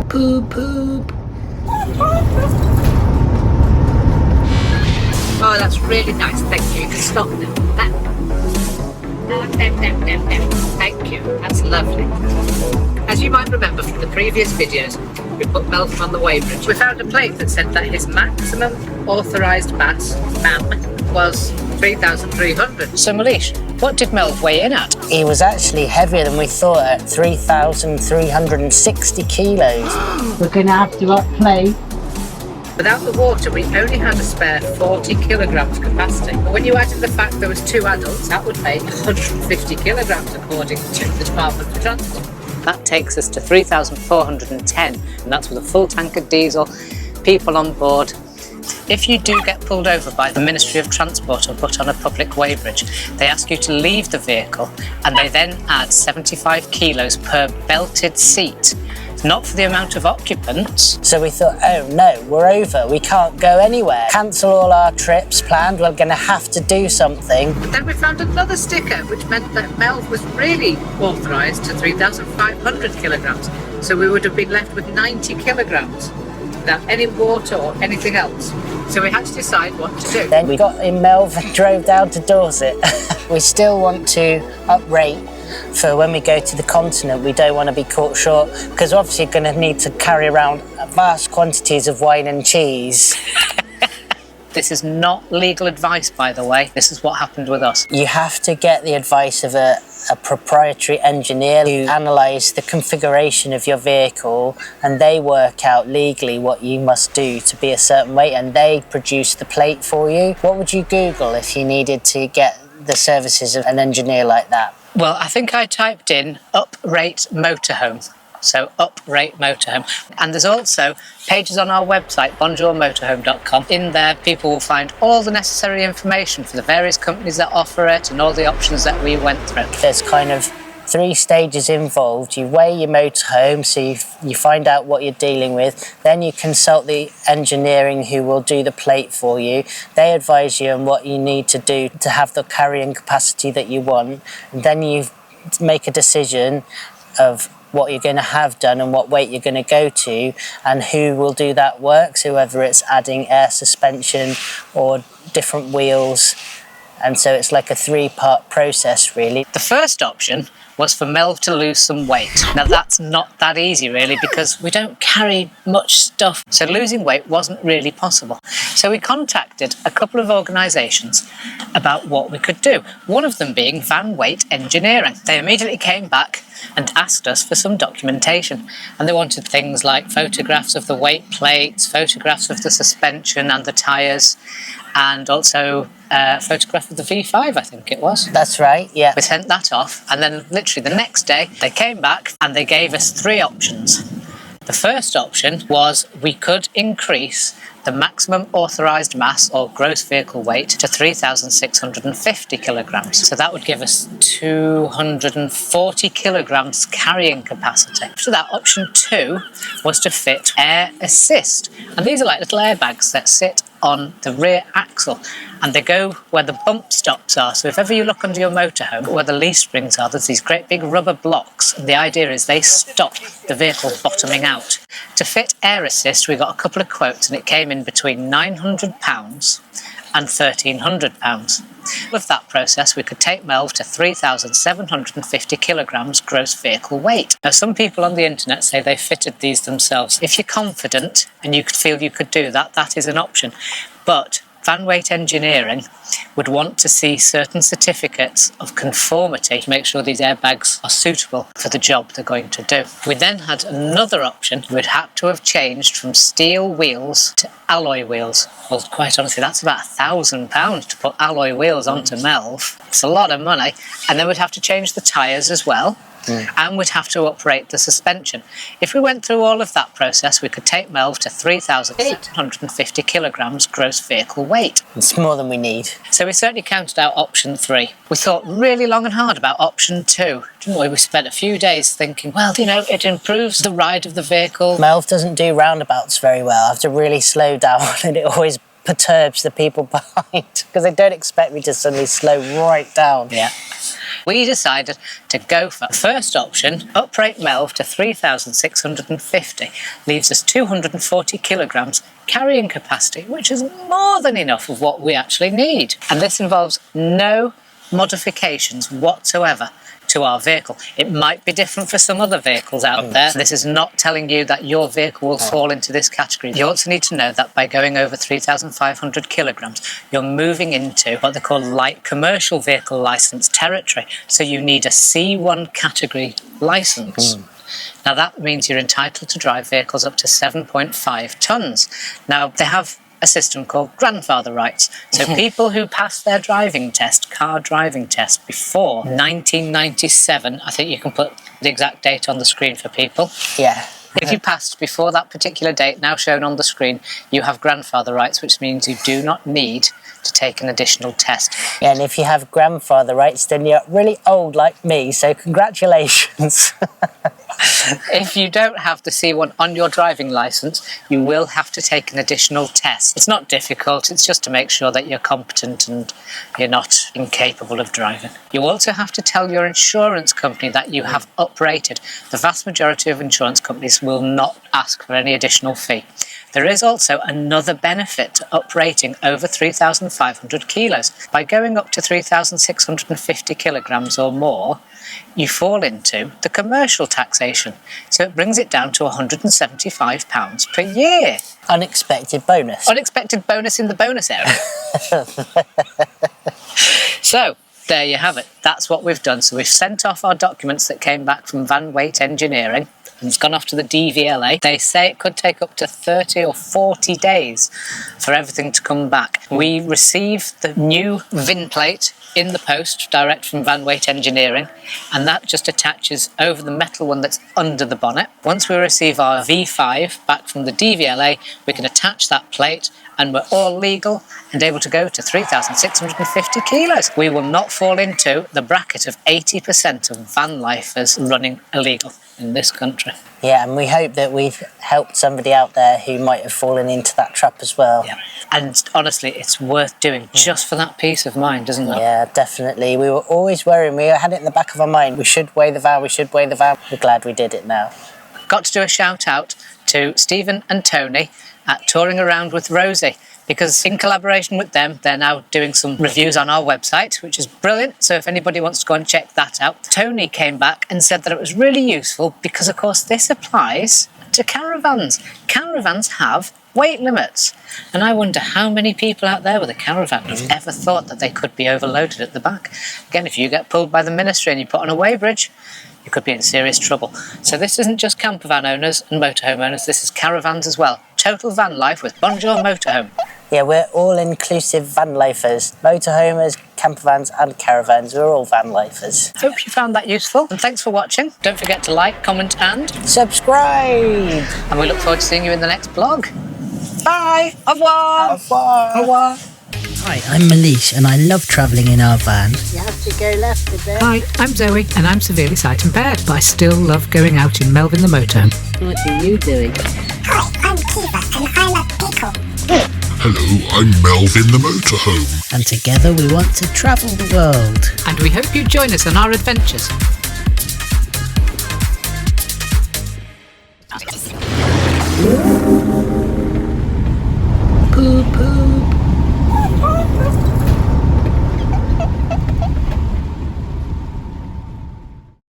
Poop, poop. Oh, that's really nice. Thank you. You can stop now. Thank you. That's lovely. As you might remember from the previous videos, we put Melvyn on the weighbridge. We found a plate that said that his maximum authorised mass, was 3,300. So Malish, what did Melv weigh in at? He was actually heavier than we thought at 3,360 kilos. We're going to have to upplay. Without the water, we only had a spare 40 kilograms capacity. But when you add in the fact there was 2 adults, that would make 150 kilograms according to the Department for Transport. That takes us to 3,410, and that's with a full tank of diesel, people on board. If you do get pulled over by the Ministry of Transport or put on a public weighbridge, they ask you to leave the vehicle and they then add 75 kilos per belted seat. Not for the amount of occupants. So we thought, oh no, we're over, we can't go anywhere. Cancel all our trips planned, we're going to have to do something. But then we found another sticker, which meant that Melv was really authorised to 3,500 kilograms. So we would have been left with 90 kilograms without any water or anything else. So we had to decide what to do. Then we got in Melv and drove down to Dorset. We still want to uprate for when we go to the continent. We don't want to be caught short because we're obviously going to need to carry around vast quantities of wine and cheese. This is not legal advice, by the way. This is what happened with us. You have to get the advice of a proprietary engineer who analyse the configuration of your vehicle, and they work out legally what you must do to be a certain weight, and they produce the plate for you. What would you Google if you needed to get the services of an engineer like that? Well, I think I typed in uprate motorhome. So uprate motorhome. And there's also pages on our website, bonjourmotorhome.com. In there, people will find all the necessary information for the various companies that offer it and all the options that we went through. There's kind of 3 stages involved. You weigh your motorhome, so you find out what you're dealing with. Then you consult the engineering who will do the plate for you. They advise you on what you need to do to have the carrying capacity that you want. And then you make a decision of what you're going to have done and what weight you're going to go to and who will do that work. So whether it's adding air suspension or different wheels. And so it's like a 3-part process, really. The first option was for Melv to lose some weight. Now that's not that easy really because we don't carry much stuff. So losing weight wasn't really possible. So we contacted a couple of organisations about what we could do. One of them being Van Weight Engineering. They immediately came back and asked us for some documentation. And they wanted things like photographs of the weight plates, photographs of the suspension and the tyres, and also a photograph of the V5, I think it was. That's right, yeah. We sent that off, and then literally the next day they came back and they gave us 3 options. The first option was we could increase the maximum authorised mass or gross vehicle weight to 3,650 kilograms. So that would give us 240 kilograms carrying capacity. After that, option 2 was to fit air assist. And these are like little airbags that sit on the rear axle and they go where the bump stops are. So if ever you look under your motorhome where the leaf springs are, there's these great big rubber blocks, and the idea is they stop the vehicle bottoming out. To fit air assist, we got a couple of quotes and it came in between £900 and £1,300. With that process, we could take Melv to 3,750 kilograms gross vehicle weight. Now, some people on the internet say they fitted these themselves. If you're confident and you could feel you could do that, that is an option. But Van Weight Engineering would want to see certain certificates of conformity to make sure these airbags are suitable for the job they're going to do. We then had another option. We'd had to have changed from steel wheels to alloy wheels. Well, quite honestly, that's about £1,000 to put alloy wheels onto Melv. It's a lot of money. And then we'd have to change the tyres as well. And we'd have to uprate the suspension. If we went through all of that process, we could take Melv to 3,850 kilograms gross vehicle weight. It's more than we need. So we certainly counted out option 3. We thought really long and hard about option 2, didn't we? We spent a few days thinking, well, you know, it improves the ride of the vehicle. Melv doesn't do roundabouts very well. I have to really slow down and it always perturbs the people behind because they don't expect me to suddenly slow right down. Yeah. We decided to go for the first option, uprate Melv to 3,650, leaves us 240 kilograms carrying capacity, which is more than enough of what we actually need. And this involves no modifications whatsoever to our vehicle. It might be different for some other vehicles out there. This is not telling you that your vehicle will fall into this category. You also need to know that by going over 3,500 kilograms, you're moving into what they call light commercial vehicle license territory. So you need a C1 category license. Now that means you're entitled to drive vehicles up to 7.5 tons. Now they have a system called grandfather rights. So people who passed their driving test, car driving test, before 1997, I think you can put the exact date on the screen for people. Yeah. If you passed before that particular date now shown on the screen, you have grandfather rights, which means you do not need to take an additional test. Yeah, and if you have grandfather rights, then you're really old like me, so congratulations. If you don't have the C1 on your driving licence, you will have to take an additional test. It's not difficult, it's just to make sure that you're competent and you're not incapable of driving. You also have to tell your insurance company that you have uprated. The vast majority of insurance companies will not ask for any additional fee. There is also another benefit to uprating over 3,500 kilos. By going up to 3,650 kilograms or more, you fall into the commercial taxation. So it brings it down to £175 per year. Unexpected bonus. Unexpected bonus in the bonus area. So there you have it. That's what we've done. So we've sent off our documents that came back from Van Weight Engineering. And it's gone off to the DVLA. They say it could take up to 30 or 40 days for everything to come back. We received the new VIN plate in the post, direct from Van Weight Engineering, and that just attaches over the metal one that's under the bonnet. Once we receive our V5 back from the DVLA, we can attach that plate and we're all legal and able to go to 3,650 kilos. We will not fall into the bracket of 80% of van lifers running illegal in this country. Yeah, and we hope that we've helped somebody out there who might have fallen into that trap as well. Yeah. And honestly, it's worth doing just for that peace of mind, isn't it? Yeah, definitely. We were always worrying. We had it in the back of our mind. We should weigh the van, we should weigh the van. We're glad we did it now. Got to do a shout out to Stephen and Tony at Touring Around with Rosie, because in collaboration with them, they're now doing some reviews on our website, which is brilliant. So if anybody wants to go and check that out. Tony came back and said that it was really useful because, of course, this applies to caravans. Caravans have weight limits. And I wonder how many people out there with a caravan have ever thought that they could be overloaded at the back. Again, if you get pulled by the ministry and you put on a weighbridge, you could be in serious trouble. So this isn't just campervan owners and motorhome owners, this is caravans as well. Total van life with Bonjour Motorhome. Yeah, we're all inclusive van lifers. Motorhomers, campervans and caravans, we're all van lifers. Hope you found that useful and thanks for watching. Don't forget to like, comment and subscribe. And we look forward to seeing you in the next vlog. Bye! Au revoir! Au revoir! Au revoir! Hi, I'm Malish and I love travelling in our van. You have to go left a bit. Hi, I'm Zoe and I'm severely sight impaired, but I still love going out in Melvyn the motorhome. What are you doing? Hi, I'm Keeva and I love Pickle. Hello, I'm Melvyn the motorhome. And together we want to travel the world. And we hope you join us on our adventures. Ooh.